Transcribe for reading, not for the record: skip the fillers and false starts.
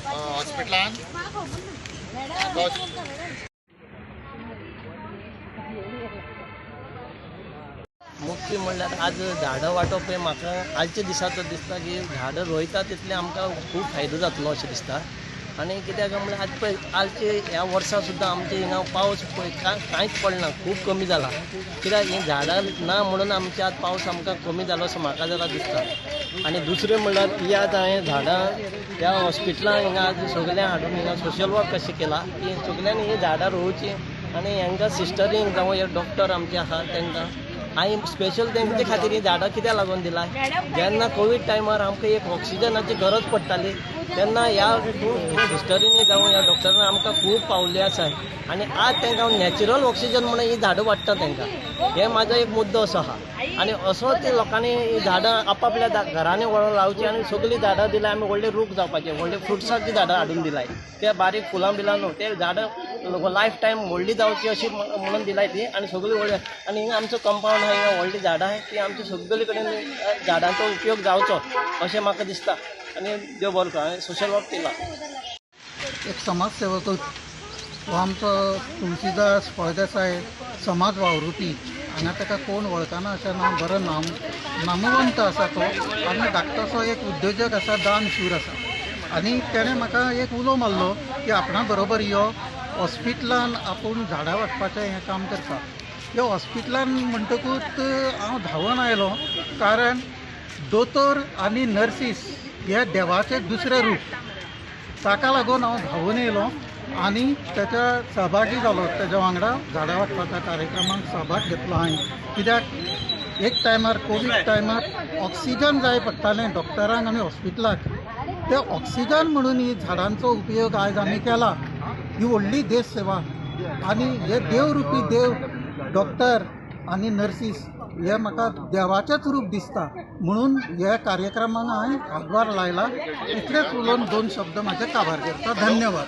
हॉस्पिटलान मुख्य म्हणल्यार आज झाडां वाटप हें म्हाका आजच्या दिसाचो दिसता की झाडां रोयता तितले आमकां खूब फायदो जातलो अशें दिसता. आनी कित्याक म्हणल्यार आज पळय आजचे ह्या वर्सा सुद्दां आमचे हिंगा पावस पळय कांयच पडना, खूब कमी जाला. कित्याक ही झाडां ना म्हणून आमचे आज पावस आमकां कमी जालो असो म्हाका जरा दिसता. आनी दुसरें म्हणल्यार ही आज हांवें झाडां ह्या हॉस्पिटलान हिंगा आज सगळ्यांक हाडून हिंगा सोशल वर्क कशें केलां की सगळ्यांनी ही झाडां रोवची आनी हांकां सिस्टरींक जावं हे डॉक्टर आमचे आहात तांकां हांवें स्पेशल तेंचे खातीर ही झाडां कित्याक लागून दिला. जेन्ना कोवीड टायमार आमकां एक ऑक्सिजनाची गरज पडटाली तेन्ना ह्या सिस्टरींनी जावं ह्या डॉक्टरान आमकां खूब पावल्ले आसा आनी आज तांकां नॅचरल ऑक्सिजन म्हणून ही झाडां वाडटा तांकां. हे म्हाजो एक मुद्दो असो आहा. आनी असो ते लोकांनी ही झाडां आपापल्या घरांनी वळोन लावची आनी सगळीं झाडां दिल्या आमी व्हडले रूख जावपाचे, व्हडले फ्रुट्साची झाडां हाडून दिलाय. ते बारीक फुलां बिलां न्हू, ते झाडां लायफ टायम व्हडली जावची अशी म्हणून दिलाय ती. आनी सगळीं व्हडली आनी हिंगा आमचो कंपाउंड आहा, हिंगा व्हडली झाडां आहाय ती आमची सगळे कडेन झाडांचो उपयोग जावचो अशें म्हाका दिसता. आनी देव बरो करूं. हांवें सोशल वर्क केला. एक समाजसेवक हो आमचो तुळशीदास फळदेसाय समाज वावुरपी. हांगा ताका कोण वळखना अशें ना, बरो नामवंत आसा तो. आनी धाकटोसो एक उद्योजक आसा, दानशूर आसा. आनी तेणें म्हाका एक उलो मारलो की आपणा बरोबर यो हॉस्पिटलान आपूण झाडां वाटपाचें हें काम करता. ह्या हॉस्पिटलान म्हणटकूच हांव धांवन आयलो, कारण दोतोर आनी नर्सीस हे देवाचें दुसरें रूप. ताका लागून हांव धांवन येयलो आनी ताच्या सहभागी जालो. तेज्या वांगडा झाडां वाटपाच्या कार्यक्रमाक सहभाग घेतलो हांवें. कित्याक एक टायमार कोवीड टायमार ऑक्सिजन जाय पडटालें डॉक्टरांक आनी हॉस्पिटलाक. ते ऑक्सिजन म्हणून ही झाडांचो उपयोग आयज आमी केला. ही व्हडली देश सेवा. आनी हे देवरुपी देव डॉक्टर आनी नर्सीस हे म्हाका देवाचेंच रूप दिसता. म्हणून ह्या कार्यक्रमाक हांवें हातभार लायला. इतलेंच उलोवन 2 शब्द म्हाजे काबार करता. धन्यवाद.